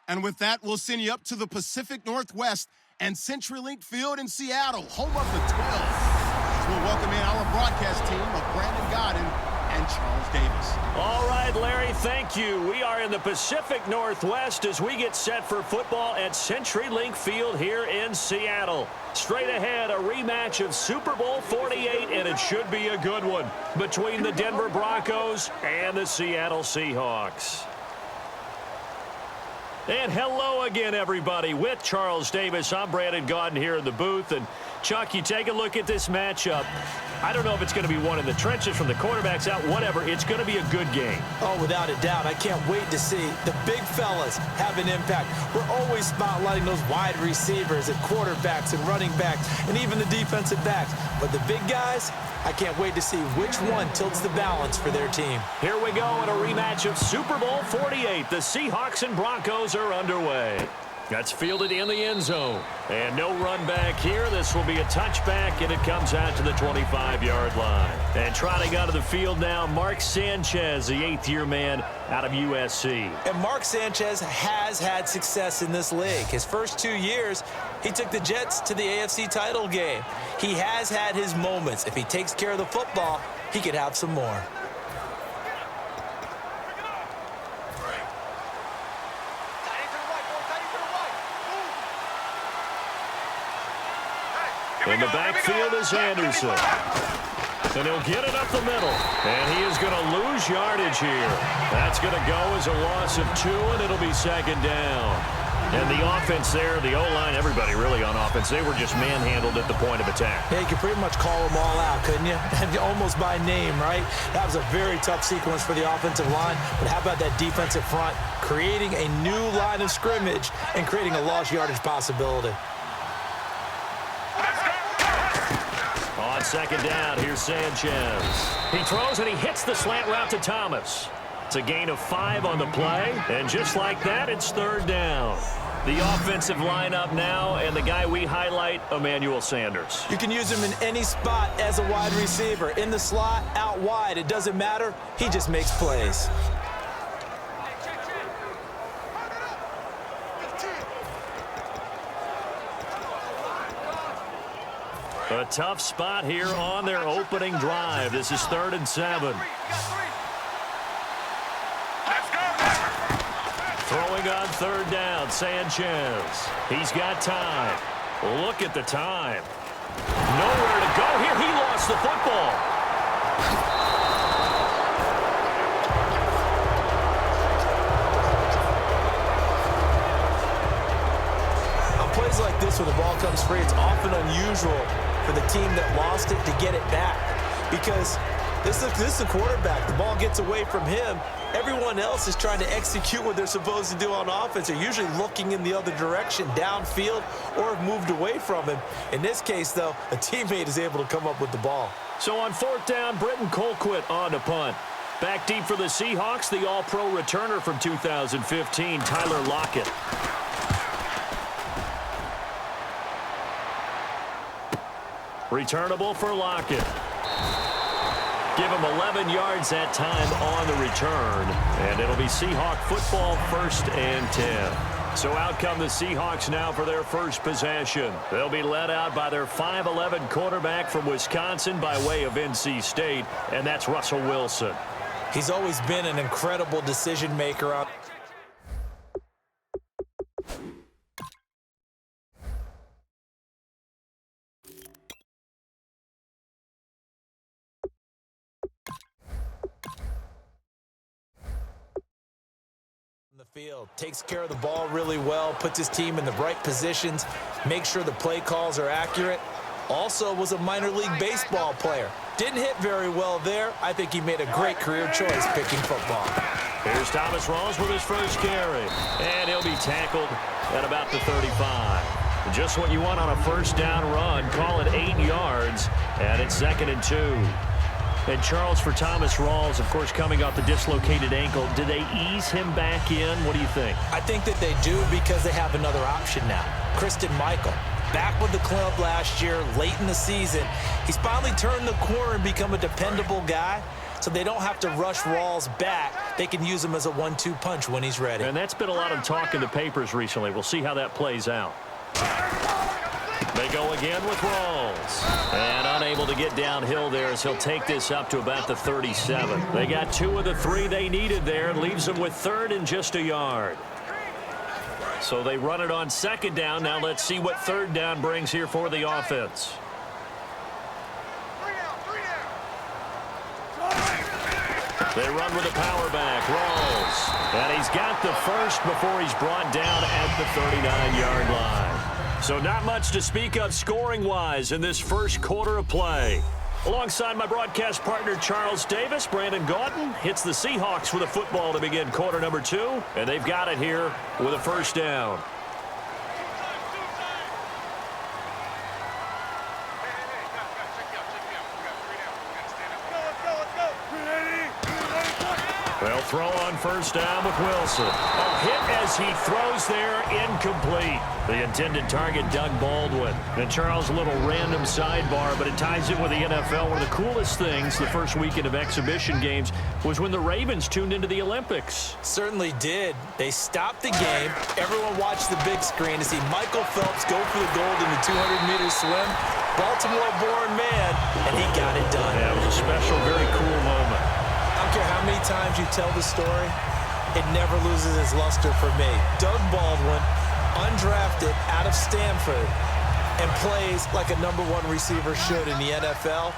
And with that, we'll send you up to the Pacific Northwest and CenturyLink Field in Seattle, home of the 12. As we'll welcome in our broadcast team of Brandon Godden and Charles Davis. All right, Larry, thank you. We are in the Pacific Northwest as we get set for football at CenturyLink Field here in Seattle. Straight ahead, a rematch of Super Bowl 48, and it should be a good one, between the Denver Broncos and the Seattle Seahawks. And hello again, everybody. With Charles Davis, I'm Brandon Godden here in the booth. And, Chuck, you take a look at this matchup. I don't know if it's going to be one in the trenches from the quarterbacks out, whatever. It's going to be a good game. Oh, without a doubt. I can't wait to see the big fellas have an impact. We're always spotlighting those wide receivers and quarterbacks and running backs and even the defensive backs. But the big guys, I can't wait to see which one tilts the balance for their team. Here we go in a rematch of Super Bowl 48. The Seahawks and Broncos are underway. That's fielded in the end zone. And no run back here. This will be a touchback, and it comes out to the 25-yard line. And trotting out of the field now, Mark Sanchez, the 8th-year man out of USC. And Mark Sanchez has had success in this league. His first 2 years, he took the Jets to the AFC title game. He has had his moments. If he takes care of the football, he could have some more. In the backfield is Anderson. And he'll get it up the middle. And he is going to lose yardage here. That's going to go as a loss of 2, and it'll be second down. And the offense there, the O-line, everybody really on offense, they were just manhandled at the point of attack. Yeah, you could pretty much call them all out, couldn't you? Almost by name, right? That was a very tough sequence for the offensive line. But how about that defensive front creating a new line of scrimmage and creating a lost yardage possibility? On second down, here's Sanchez. He throws and he hits the slant route to Thomas. It's a gain of 5 on the play, and just like that, it's third down. The offensive lineup now, and the guy we highlight, Emmanuel Sanders. You can use him in any spot as a wide receiver. In the slot, out wide, it doesn't matter. He just makes plays. A tough spot here on their opening drive. This is 3rd and 7. Throwing on 3rd down, Sanchez. He's got time. Look at the time. Nowhere to go here. He lost the football. On plays like this where the ball comes free, it's often unusual for the team that lost it to get it back, because this is the quarterback. The ball gets away from him. Everyone else is trying to execute what they're supposed to do on offense. They're usually looking in the other direction, downfield, or have moved away from him. In this case, though, a teammate is able to come up with the ball. So on 4th down, Britton Colquitt on to punt. Back deep for the Seahawks, the All-Pro returner from 2015, Tyler Lockett. Returnable for Lockett. Give him 11 yards that time on the return. And it'll be Seahawk football, 1st and 10. So out come the Seahawks now for their first possession. They'll be led out by their 5'11 quarterback from Wisconsin by way of NC State, and that's Russell Wilson. He's always been an incredible decision maker on the field. Takes care of the ball really well, puts his team in the right positions, makes sure the play calls are accurate. Also was a minor league baseball player. Didn't hit very well there. I think he made a great career choice picking football. Here's Thomas Rawls with his first carry. And he'll be tackled at about the 35. Just what you want on a first down run. Call it 8 yards, and it's 2nd and 2. And Charles, for Thomas Rawls, of course, coming off the dislocated ankle, do they ease him back in? What do you think? I think that they do because they have another option now. Christian Michael, back with the club last year, late in the season. He's finally turned the corner and become a dependable guy. so they don't have to rush Rawls back. They can use him as a 1-2 punch when he's ready. And that's been a lot of talk in the papers recently. We'll see how that plays out. They go again with Rawls. And unable to get downhill there as he'll take this up to about the 37. They got 2 of the 3 they needed there. Leaves them with 3rd and just a yard. So they run it on 2nd down. Now let's see what 3rd down brings here for the offense. They run with a power back. Rawls. And he's got the first before he's brought down at the 39-yard line. So not much to speak of scoring-wise in this first quarter of play. Alongside my broadcast partner, Charles Davis, Brandon Gaudin hits the Seahawks with a football to begin quarter number 2. And they've got it here with a first down. They'll throw on first down with Wilson. A hit as he throws there, incomplete. The intended target, Doug Baldwin. And Charles, a little random sidebar, but it ties in with the NFL. One of the coolest things the first weekend of exhibition games was when the Ravens tuned into the Olympics. Certainly did. They stopped the game. Everyone watched the big screen to see Michael Phelps go for the gold in the 200-meter swim. Baltimore-born man, and he got it done. Yeah, it was a special, very cool moment. I don't care how many times you tell the story, it never loses its luster for me. Doug Baldwin, undrafted out of Stanford, and plays like a #1 receiver should in the NFL.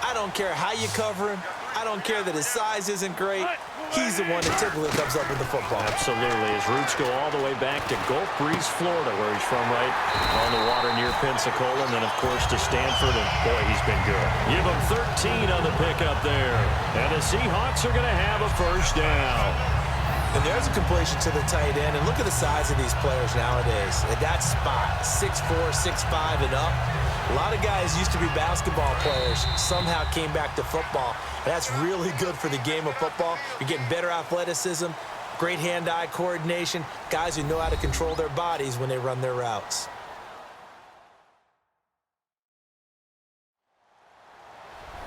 I don't care how you cover him. I don't care that his size isn't great. He's the one that typically comes up with the football. Absolutely. His roots go all the way back to Gulf Breeze, Florida, where he's from, right on the water near Pensacola, and then, of course, to Stanford, and, boy, he's been good. Give him 13 on the pickup there. And the Seahawks are going to have a first down. And there's a completion to the tight end, and look at the size of these players nowadays. At that spot, 6'4", 6'5", and up. A lot of guys used to be basketball players, somehow came back to football. That's really good for the game of football. You're getting better athleticism, great hand-eye coordination, guys who know how to control their bodies when they run their routes.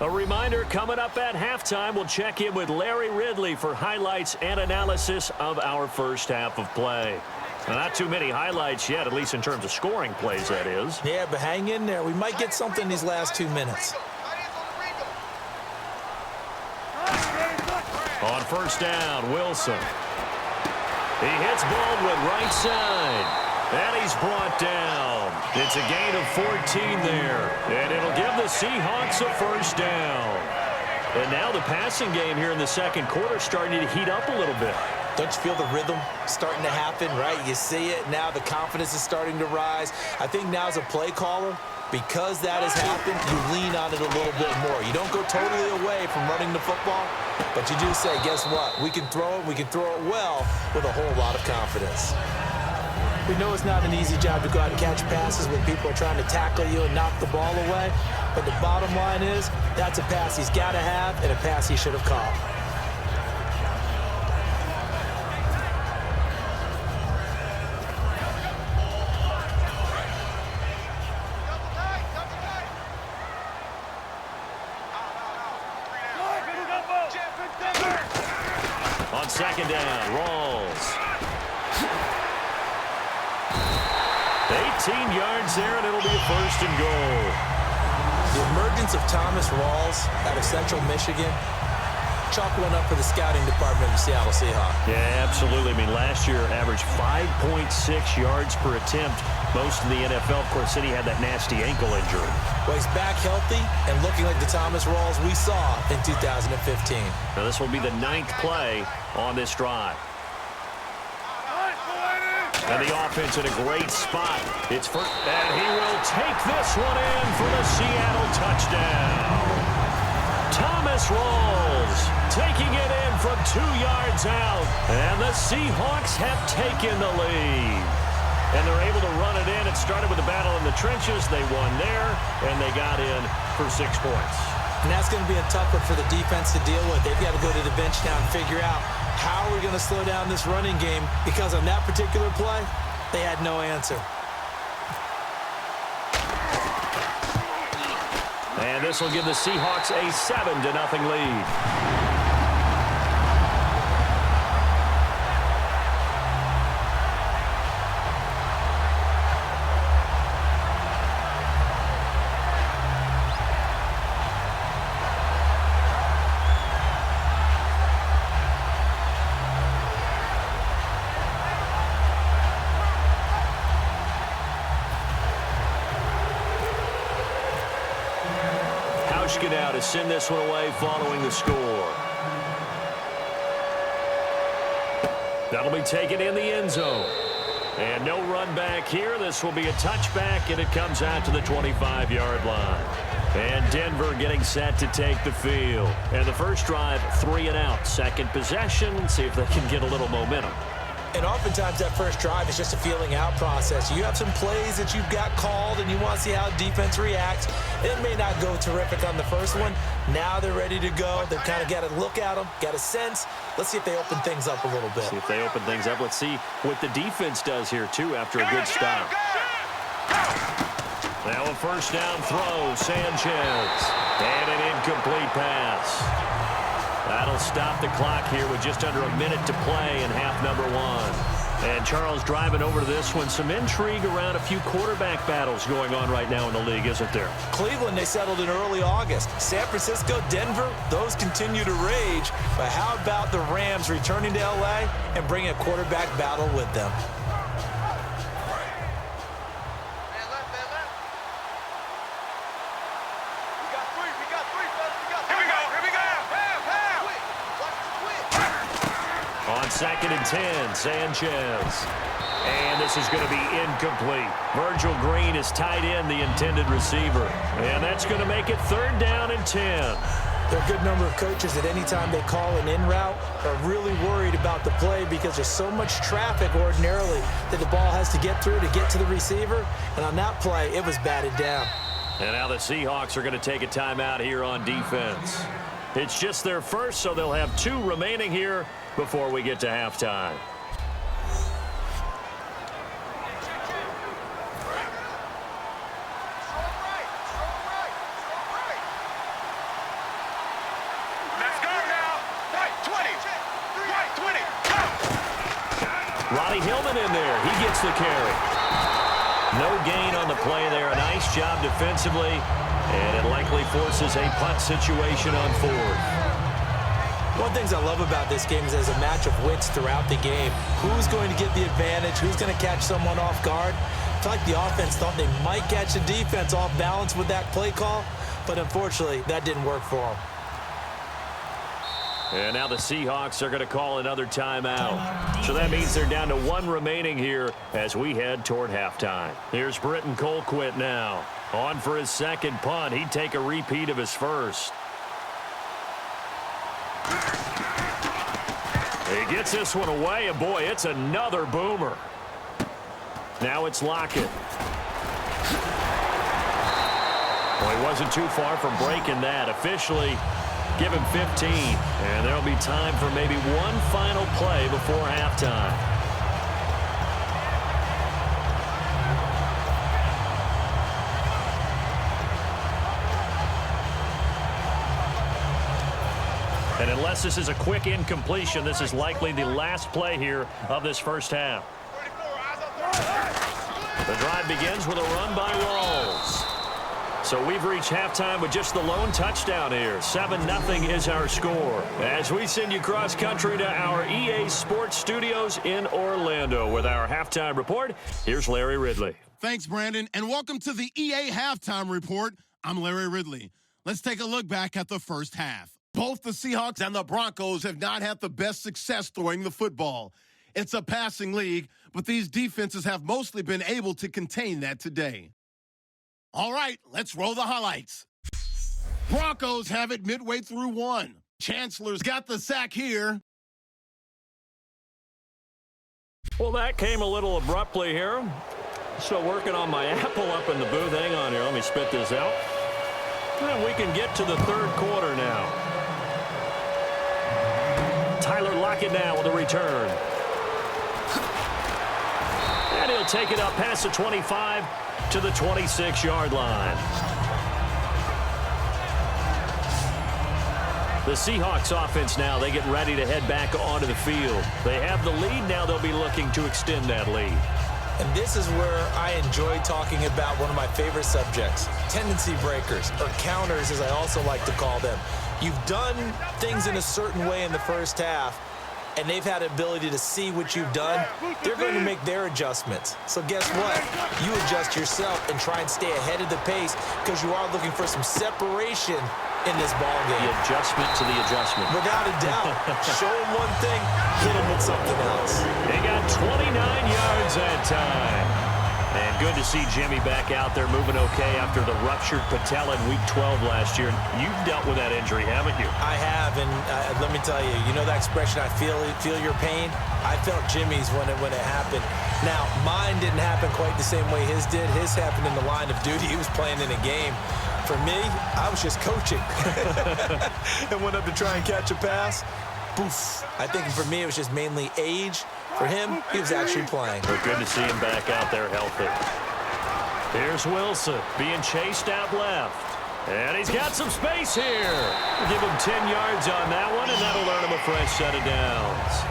A reminder, coming up at halftime, we'll check in with Larry Ridley for highlights and analysis of our first half of play. Not too many highlights yet, at least in terms of scoring plays, that is. Yeah, but hang in there. We might get something in these last 2 minutes. On first down, Wilson. He hits Baldwin right side. And he's brought down. It's a gain of 14 there. And it'll give the Seahawks a first down. And now the passing game here in the second quarter starting to heat up a little bit. Don't you feel the rhythm starting to happen, right? You see it. Now the confidence is starting to rise. I think now as a play caller, because that has happened, you lean on it a little bit more. You don't go totally away from running the football, but you do say, guess what? We can throw it. We can throw it well with a whole lot of confidence. We know it's not an easy job to go out and catch passes when people are trying to tackle you and knock the ball away, but the bottom line is that's a pass he's got to have and a pass he should have caught. On second down, Rawls. 18 yards there, and it'll be a first and goal. The emergence of Thomas Rawls out of Central Michigan, chalk one up for the scouting department of the Seattle Seahawks. Yeah, absolutely. I mean, last year averaged 5.6 yards per attempt. Most in the NFL, of course, City had that nasty ankle injury. Well, he's back healthy and looking like the Thomas Rawls we saw in 2015. Now, this will be the 9th play on this drive. And the offense in a great spot. It's first, and he will take this one in for the Seattle touchdown. Thomas Rawls taking it in from 2 yards out. And the Seahawks have taken the lead. And they're able to run it in. It started with a battle in the trenches. They won there, and they got in for 6 points. And that's going to be a tough one for the defense to deal with. They've got to go to the bench now and figure out how are we going to slow down this running game, because on that particular play, they had no answer. And this will give the Seahawks a 7-0 lead. Now to send this one away following the score. That'll be taken in the end zone. And no run back here. This will be a touchback, and it comes out to the 25-yard line. And Denver getting set to take the field. And the first drive, 3 and out. Second possession, see if they can get a little momentum. And oftentimes that first drive is just a feeling out process. You have some plays that you've got called and you want to see how defense reacts. It may not go terrific on the first one. Now they're ready to go. They've kind of got to look at them, got a sense. Let's see if they open things up a little bit. See if they open things up. Let's see what the defense does here, too, after a good stop. Now a first down throw, Sanchez. And an incomplete pass. That'll stop the clock here with just under a minute to play in half number 1. And Charles driving over to this one. Some intrigue around a few quarterback battles going on right now in the league, isn't there? Cleveland, they settled in early August. San Francisco, Denver, those continue to rage. But how about the Rams returning to L.A. and bringing a quarterback battle with them? Second and 10, Sanchez. And this is going to be incomplete. Virgil Green is tied in, the intended receiver. And that's going to make it 3rd down and 10. There are a good number of coaches that any time they call an in route are really worried about the play because there's so much traffic ordinarily that the ball has to get through to get to the receiver. And on that play, it was batted down. And now the Seahawks are going to take a timeout here on defense. It's just their first, so they'll have 2 remaining here before we get to halftime. Let's go now. Right 20. Right 20. Go. Ronnie Hillman in there. He gets the carry. No gain on the play there. A nice job defensively. And it likely forces a punt situation on 4th. One of the things I love about this game is there's a match of wits throughout the game. Who's going to get the advantage? Who's going to catch someone off guard? I feel like the offense thought they might catch the defense off balance with that play call, but unfortunately, that didn't work for them. And now the Seahawks are going to call another timeout. So that means they're down to 1 remaining here as we head toward halftime. Here's Britton Colquitt now. On for his second punt. He'd take a repeat of his first. He gets this one away, and boy, it's another boomer. Now it's Lockett. Well, he wasn't too far from breaking that. Officially, give him 15. And there'll be time for maybe one final play before halftime. And unless this is a quick incompletion, this is likely the last play here of this first half. The drive begins with a run by Rawls. So we've reached halftime with just the lone touchdown here. 7-0 is our score. As we send you cross-country to our EA Sports Studios in Orlando with our halftime report, here's Larry Ridley. Thanks, Brandon, and welcome to the EA Halftime Report. I'm Larry Ridley. Let's take a look back at the first half. Both the Seahawks and the Broncos have not had the best success throwing the football. It's a passing league, but these defenses have mostly been able to contain that today. All right, let's roll the highlights. Broncos have it midway through 1. Chancellor's got the sack here. Well, that came a little abruptly here. Still working on my apple up in the booth. Hang on here. Let me spit this out. And we can get to the third quarter now. Tyler Lockett now with a return. And he'll take it up past the 25 to the 26-yard line. The Seahawks offense now, they get ready to head back onto the field. They have the lead. Now they'll be looking to extend that lead. And this is where I enjoy talking about one of my favorite subjects, tendency breakers, or counters as I also like to call them. You've done things in a certain way in the first half, and they've had the ability to see what you've done. They're going to make their adjustments. So guess what? You adjust yourself and try and stay ahead of the pace because you are looking for some separation in this ball game. The adjustment to the adjustment. Without a doubt. Show them one thing, hit them with something else. They got 29 yards that time. And good to see Jimmy back out there moving okay after the ruptured patella in Week 12 last year. You've dealt with that injury, haven't you? I have, and let me tell you, you know that expression, I feel your pain? I felt Jimmy's when it happened. Now, mine didn't happen quite the same way his did. His happened in the line of duty. He was playing in a game. For me, I was just coaching. And went up to try and catch a pass. Poof. I think for me, it was just mainly age. For him, he was actually playing. But good to see him back out there healthy. Here's Wilson being chased out left. And he's got some space here. Give him 10 yards on that one, and that'll earn him a fresh set of downs.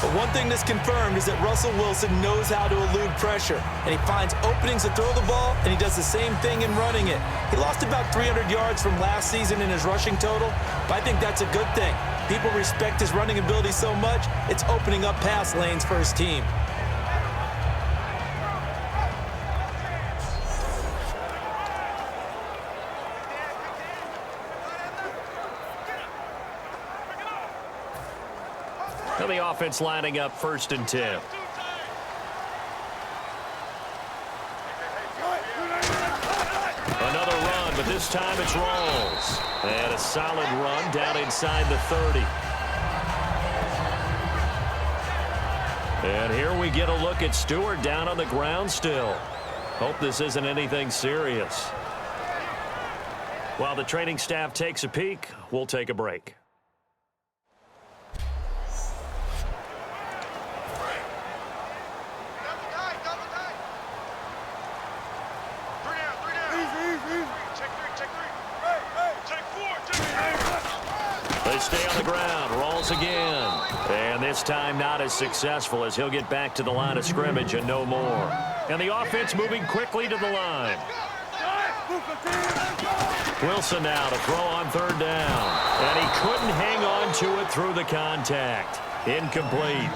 But one thing that's confirmed is that Russell Wilson knows how to elude pressure, and he finds openings to throw the ball, and he does the same thing in running it. He lost about 300 yards from last season in his rushing total, but I think that's a good thing. People respect his running ability so much, it's opening up pass lanes for his team. Now the offense lining up 1st and 10. Another run, but this time it's Rawls. And a solid run down inside the 30. And here we get a look at Stewart down on the ground still. Hope this isn't anything serious. While the training staff takes a peek, we'll take a break. They stay on the ground. Rawls again. And this time not as successful as he'll get back to the line of scrimmage and no more. And the offense moving quickly to the line. Wilson now to throw on 3rd down. And he couldn't hang on to it through the contact. Incomplete.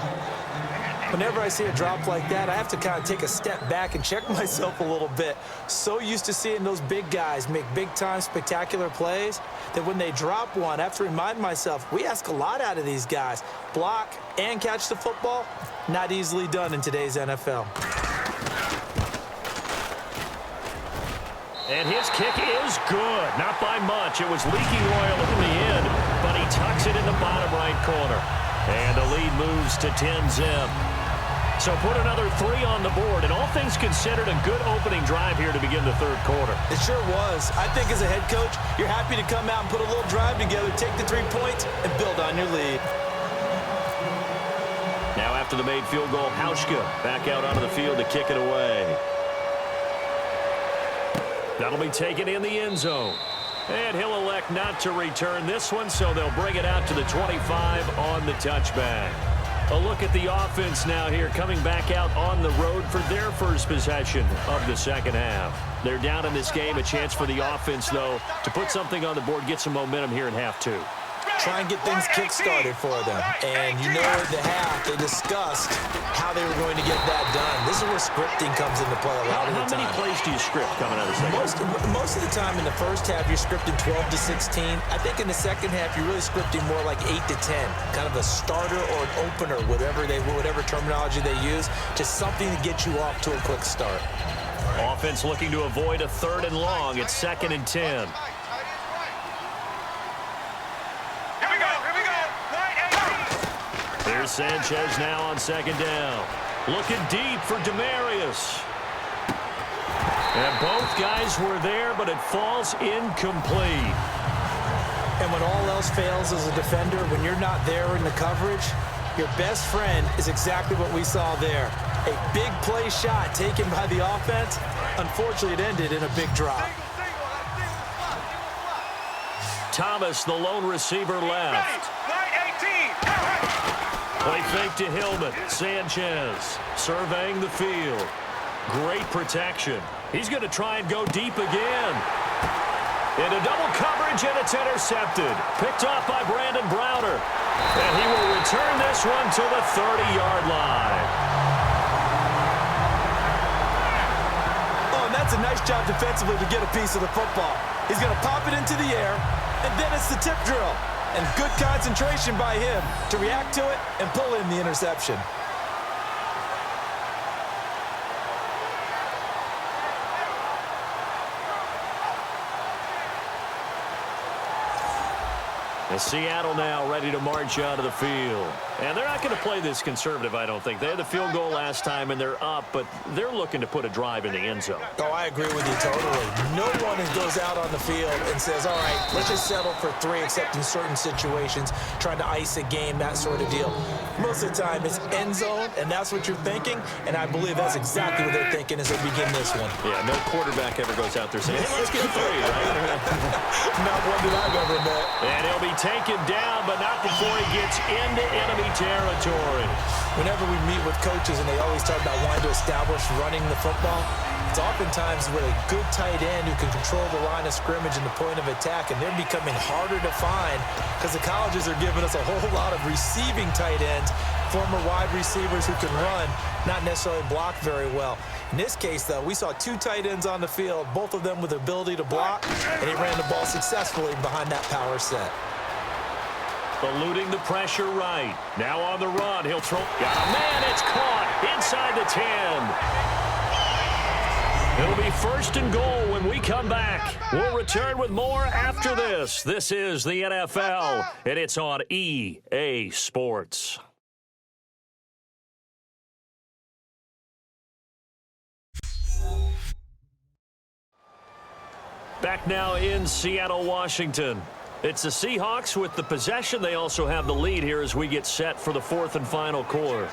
Whenever I see a drop like that, I have to kind of take a step back and check myself a little bit. So used to seeing those big guys make big-time spectacular plays that when they drop one, I have to remind myself, we ask a lot out of these guys. Block and catch the football, not easily done in today's NFL. And his kick is good. Not by much. It was leaking oil in the end, but he tucks it in the bottom right corner. And the lead moves to 10-zip. So put another 3 on the board, and all things considered, a good opening drive here to begin the 3rd quarter. It sure was. I think as a head coach, you're happy to come out and put a little drive together, take the 3 points, and build on your lead. Now after the made field goal, Hauschka back out onto the field to kick it away. That'll be taken in the end zone. And he'll elect not to return this one, so they'll bring it out to the 25 on the touchback. A look at the offense now here, coming back out on the road for their first possession of the 2nd half. They're down in this game. A chance for the offense, though, to put something on the board, get some momentum here in half 2. Try and get things kick-started for them. And you know at the half, they discussed how they were going to get that done. This is where scripting comes into play a lot of the time. How many plays do you script coming out of the second? Most of the time in the first half, you're scripting 12 to 16. I think in the second half, you're really scripting more like 8 to 10. Kind of a starter or an opener, whatever terminology they use. Just something to get you off to a quick start. Offense looking to avoid a 3rd and long. It's 2nd and 10. Here's Sanchez now on 2nd down. Looking deep for Demarius. And both guys were there, but it falls incomplete. And when all else fails as a defender, when you're not there in the coverage, your best friend is exactly what we saw there. A big play shot taken by the offense. Unfortunately, it ended in a big drop. Thomas, the lone receiver left. Line 18. Play fake to Hillman. Sanchez surveying the field. Great protection. He's going to try and go deep again. Into double coverage, and it's intercepted. Picked off by Brandon Browner. And he will return this one to the 30-yard line. Oh, and that's a nice job defensively to get a piece of the football. He's going to pop it into the air, and then it's the tip drill. And good concentration by him to react to it and pull in the interception. And Seattle now ready to march out of the field. And they're not going to play this conservative, I don't think. They had the field goal last time, and they're up, but they're looking to put a drive in the end zone. Oh, I agree with you totally. No one goes out on the field and says, all right, let's just settle for 3, except in certain situations, trying to ice a game, that sort of deal. Most of the time, it's end zone, and that's what you're thinking, and I believe that's exactly what they're thinking as they begin this one. Yeah, no quarterback ever goes out there saying, hey, let's get 3, right? Not one that I've ever met. And he'll be taken down, but not before he gets into enemy territory. Whenever we meet with coaches and they always talk about wanting to establish running the football, it's oftentimes with a good tight end who can control the line of scrimmage and the point of attack, and they're becoming harder to find because the colleges are giving us a whole lot of receiving tight ends, former wide receivers who can run, not necessarily block very well. In this case, though, we saw 2 tight ends on the field, both of them with the ability to block, and he ran the ball successfully behind that power set. Eluding the pressure right. Now on the run. He'll throw. Got a man. It's caught inside the 10. It'll be 1st and goal when we come back. We'll return with more after this. This is the NFL, and it's on EA Sports. Back now in Seattle, Washington. It's the Seahawks with the possession. They also have the lead here as we get set for the 4th and final quarter.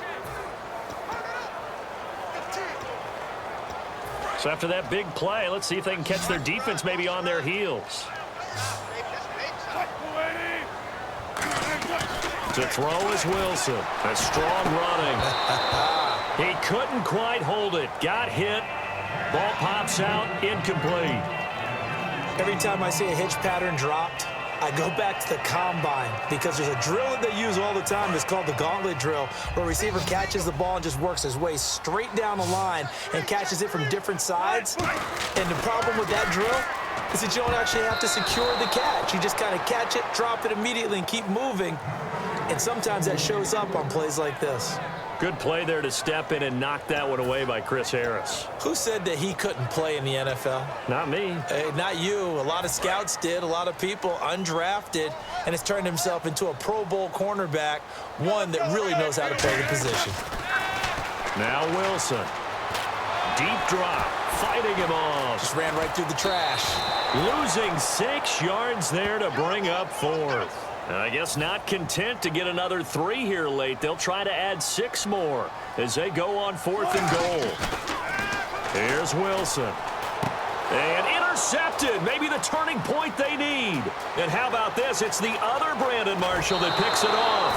So after that big play, let's see if they can catch their defense maybe on their heels. To throw is Wilson. A strong running. He couldn't quite hold it. Got hit. Ball pops out. Incomplete. Every time I see a hitch pattern dropped, I go back to the combine because there's a drill that they use all the time. It's called the gauntlet drill, where a receiver catches the ball and just works his way straight down the line and catches it from different sides. And the problem with that drill is that you don't actually have to secure the catch. You just kind of catch it, drop it immediately, and keep moving. And sometimes that shows up on plays like this. Good play there to step in and knock that one away by Chris Harris. Who said that he couldn't play in the NFL? Not me. Hey, not you. A lot of scouts did, a lot of people undrafted, and has turned himself into a Pro Bowl cornerback, one that really knows how to play the position. Now Wilson. Deep drop. Fighting him off. Just ran right through the trash. Losing 6 yards there to bring up 4th. I guess not content to get another 3 here late. They'll try to add 6 more as they go on 4th and goal. Here's Wilson. And intercepted. Maybe the turning point they need. And how about this? It's the other Brandon Marshall that picks it off.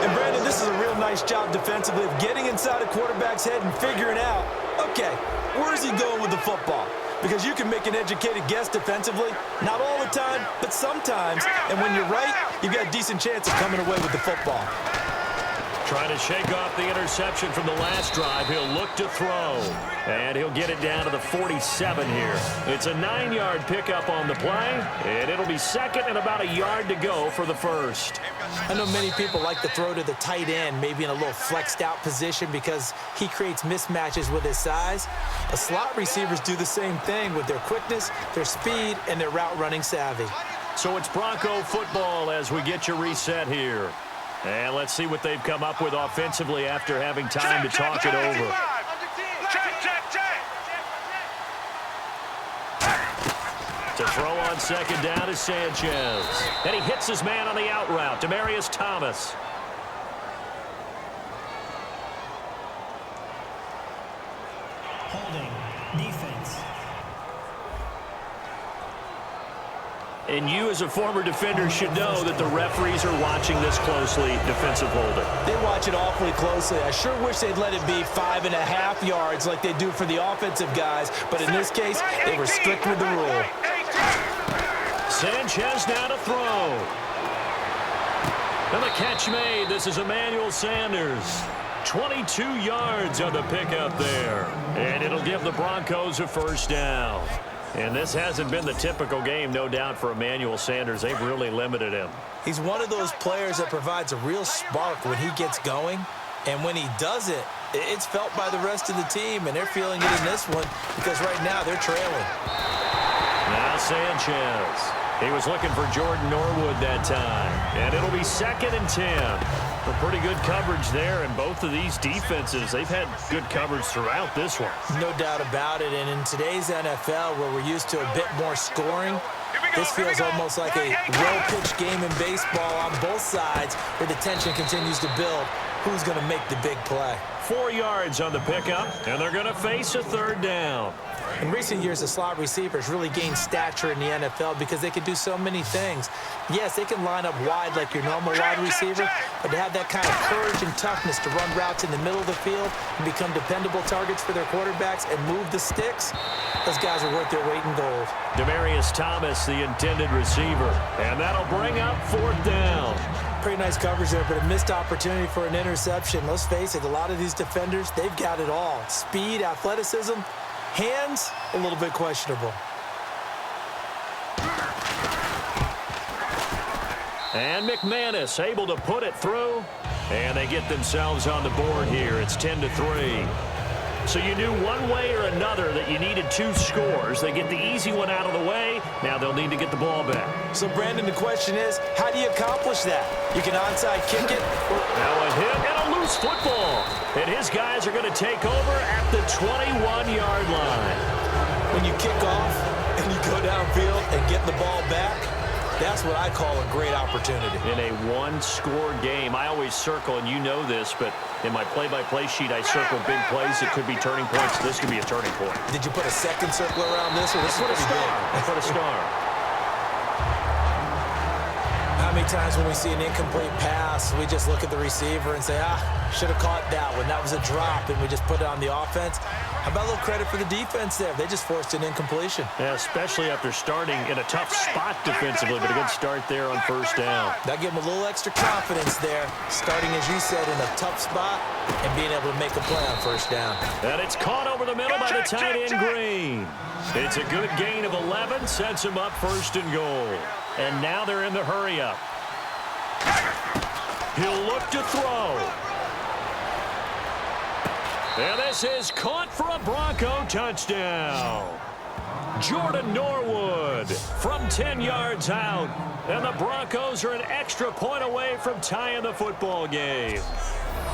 And Brandon, this is a real nice job defensively of getting inside a quarterback's head and figuring out, okay, where's he going with the football? Because you can make an educated guess defensively. Not all the time, but sometimes. And when you're right, you've got a decent chance of coming away with the football. Trying to shake off the interception from the last drive. He'll look to throw. And he'll get it down to the 47 here. It's a 9-yard pickup on the play. And it'll be 2nd and about a yard to go for the 1st. I know many people like to throw to the tight end, maybe in a little flexed out position because he creates mismatches with his size. The slot receivers do the same thing with their quickness, their speed, and their route running savvy. So it's Bronco football as we get you reset here. And let's see what they've come up with offensively after having time to talk it over. To throw on 2nd down is Sanchez. And he hits his man on the out route, Demaryius Thomas. Holding, defense. And you as a former defender should know that the referees are watching this closely, defensive holder. They watch it awfully closely. I sure wish they'd let it be 5.5 yards like they do for the offensive guys, but in this case, they were strict with the rule. Sanchez now to throw. And the catch made. This is Emmanuel Sanders. 22 yards on the pickup there. And it'll give the Broncos a first down. And this hasn't been the typical game, no doubt, for Emmanuel Sanders. They've really limited him. He's one of those players that provides a real spark when he gets going. And when he does it, it's felt by the rest of the team. And they're feeling it in this one because right now they're trailing. Now Sanchez. He was looking for Jordan Norwood that time. And it'll be 2nd and 10. A pretty good coverage there, and both of these defenses, they've had good coverage throughout this one. No doubt about it. And in today's NFL, where we're used to a bit more scoring, this feels almost like a well-pitched game in baseball on both sides where the tension continues to build. Who's going to make the big play? 4 yards on the pickup, and they're going to face a 3rd down. In recent years, the slot receivers really gained stature in the NFL because they can do so many things. Yes, they can line up wide like your normal wide receiver, but to have that kind of courage and toughness to run routes in the middle of the field and become dependable targets for their quarterbacks and move the sticks, those guys are worth their weight in gold. Demaryius Thomas, the intended receiver, and that'll bring up 4th down. Pretty nice coverage there, but a missed opportunity for an interception. Let's face it, a lot of these defenders, they've got it all. Speed, athleticism, hands, a little bit questionable. And McManus able to put it through, and they get themselves on the board here. It's 10-3. So you knew one way or another that you needed 2 scores. They get the easy one out of the way. Now they'll need to get the ball back. So, Brandon, the question is, how do you accomplish that? You can onside kick it. Now a hit and a loose football. And his guys are going to take over at the 21-yard line. When you kick off and you go downfield and get the ball back, that's what I call a great opportunity. In a one-score game, I always circle, and you know this, but in my play-by-play sheet, I circle big plays that could be turning points. This could be a turning point. Did you put a second circle around this? Or this put a star. I put a star. How many times when we see an incomplete pass, we just look at the receiver and say, should have caught that one. That was a drop, and we just put it on the offense. How about a little credit for the defense there? They just forced an incompletion. Yeah, especially after starting in a tough spot defensively, but a good start there on 1st down. That gave them a little extra confidence there, starting, as you said, in a tough spot and being able to make a play on 1st down. And it's caught over the middle by the tight end, Green. It's a good gain of 11, sets him up 1st and goal. And now they're in the hurry-up. He'll look to throw. And this is caught for a Bronco touchdown. Jordan Norwood from 10 yards out. And the Broncos are an extra point away from tying the football game.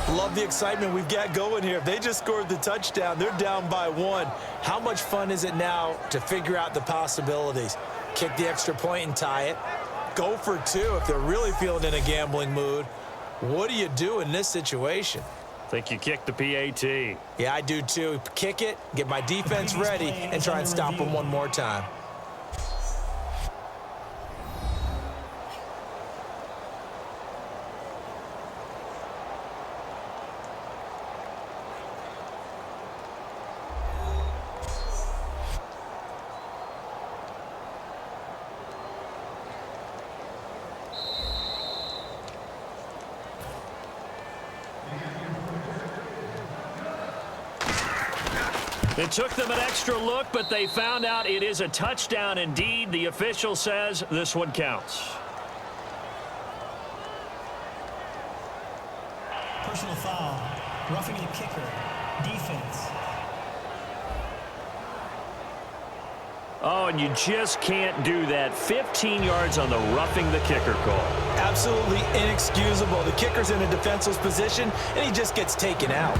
Love the excitement we've got going here. If they just scored the touchdown, they're down by 1. How much fun is it now to figure out the possibilities? Kick the extra point and tie it. Go for 2 if they're really feeling in a gambling mood. What do you do in this situation? I think you kick the PAT. Yeah, I do too. Kick it, get my defense ready, and try and stop them one more time. It took them an extra look, but they found out it is a touchdown indeed. The official says this one counts. Personal foul, roughing the kicker, defense. Oh, and you just can't do that. 15 yards on the roughing the kicker call. Absolutely inexcusable. The kicker's in a defenseless position, and he just gets taken out.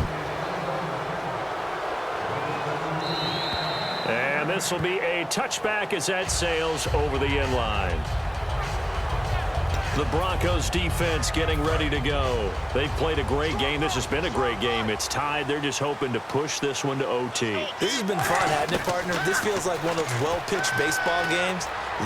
And this will be a touchback as that sails over the end line. The Broncos defense getting ready to go. They've played a great game. This has been a great game. It's tied. They're just hoping to push this one to OT. This has been fun, hasn't it, partner? This feels like one of those well-pitched baseball games.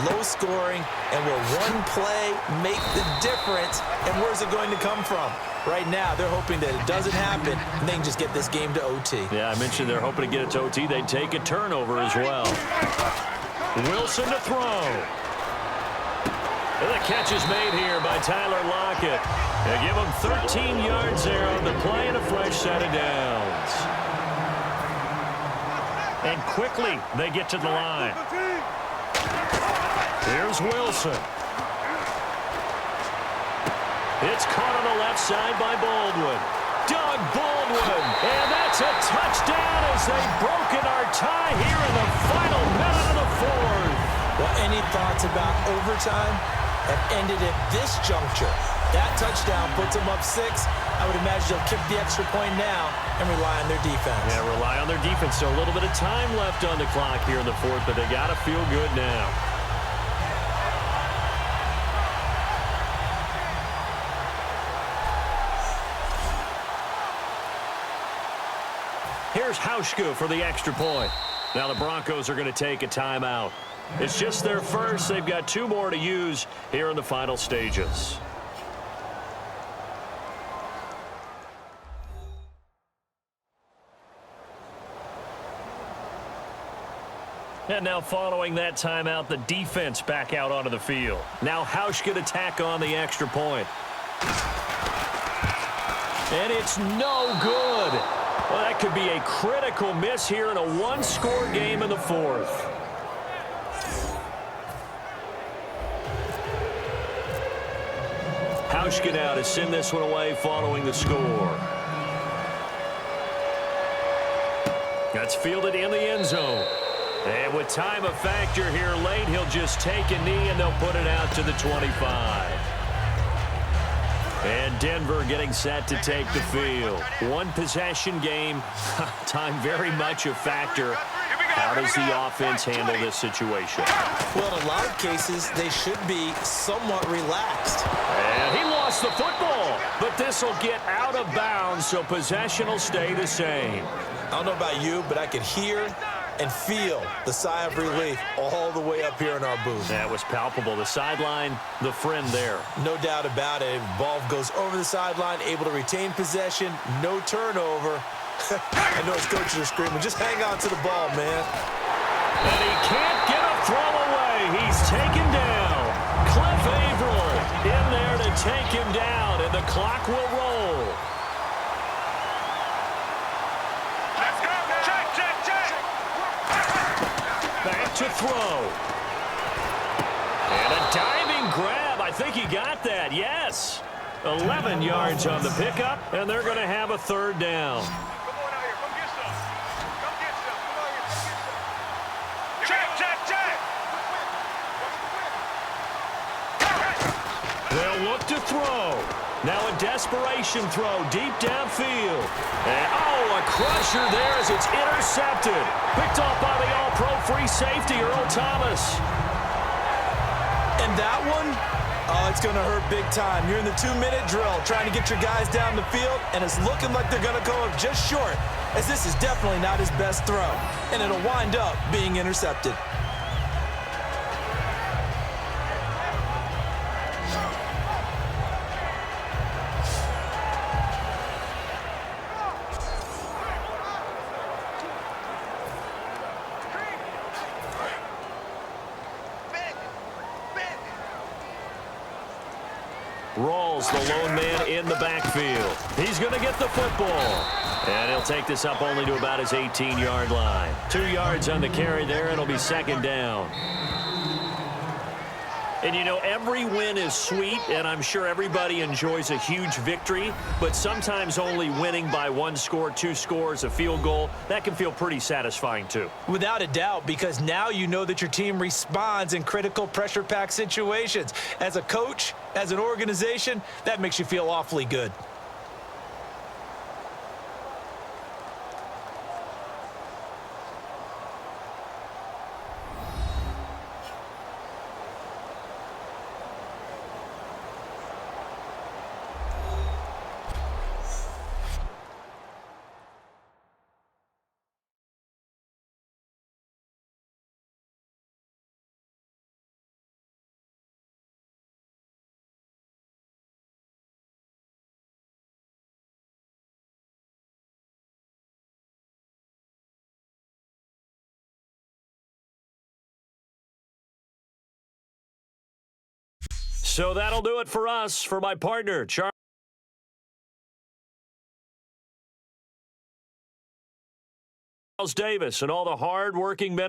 low scoring, and will one play make the difference, and where's it going to come from? Right now, they're hoping that it doesn't happen, and they can just get this game to OT. Yeah, I mentioned they're hoping to get it to OT. They'd take a turnover as well. Wilson to throw. And the catch is made here by Tyler Lockett. They give him 13 yards there on the play and a fresh set of downs. And quickly, they get to the line. Here's Wilson. It's caught on the left side by Baldwin. Doug Baldwin. And that's a touchdown as they've broken our tie here in the final minute of the fourth. Well, any thoughts about overtime have ended at this juncture. That touchdown puts them up 6. I would imagine they'll kick the extra point now and rely on their defense. Yeah, rely on their defense. So a little bit of time left on the clock here in the fourth, but they got to feel good now. Here's Hauschka for the extra point. Now the Broncos are going to take a timeout. It's just their first. They've got 2 more to use here in the final stages. And now following that timeout, the defense back out onto the field. Now Hauschka to tack on the extra point. And it's no good. Well, that could be a critical miss here in a one-score game in the fourth. Hauschka now to send this one away following the score. That's fielded in the end zone. And with time a factor here late, he'll just take a knee and they'll put it out to the 25. And Denver getting set to take the field. One possession game. Time very much a factor. How does the offense handle this situation? Well, in a lot of cases, they should be somewhat relaxed. And he lost the football, but this will get out of bounds, so possession will stay the same. I don't know about you, but I could hear and feel the sigh of relief all the way up here in our booth. That was palpable. The sideline, the friend there. No doubt about it. Ball goes over the sideline, able to retain possession, no turnover. I know his coaches are screaming, just hang on to the ball, man. And he can't get a throw away. He's taken down. Cliff Averill in there to take him down, and the clock will roll. Let's go. Check. Back to throw. And a diving grab. I think he got that, yes. 11 yards on the pickup, and they're going to have a third down. Come on out here. Come get some. Come get some. Come out here. Come get some. Check. They'll look to throw. Now a desperation throw deep downfield. And, a crusher there as it's intercepted. Picked off by the all-pro free safety, Earl Thomas. And that one, it's going to hurt big time. You're in the 2-minute drill trying to get your guys down the field, and it's looking like they're going to go up just short, as this is definitely not his best throw, and it'll wind up being intercepted. Rawls, the lone man in the backfield. He's going to get the football. And he'll take this up only to about his 18-yard line. 2 yards on the carry there. It'll be second down. And, you know, every win is sweet, and I'm sure everybody enjoys a huge victory, but sometimes only winning by 1 score, 2 scores, a field goal, that can feel pretty satisfying too. Without a doubt, because now you know that your team responds in critical pressure-packed situations. As a coach, as an organization, that makes you feel awfully good. So that'll do it for us. For my partner, Charles Davis, and all the hard-working men and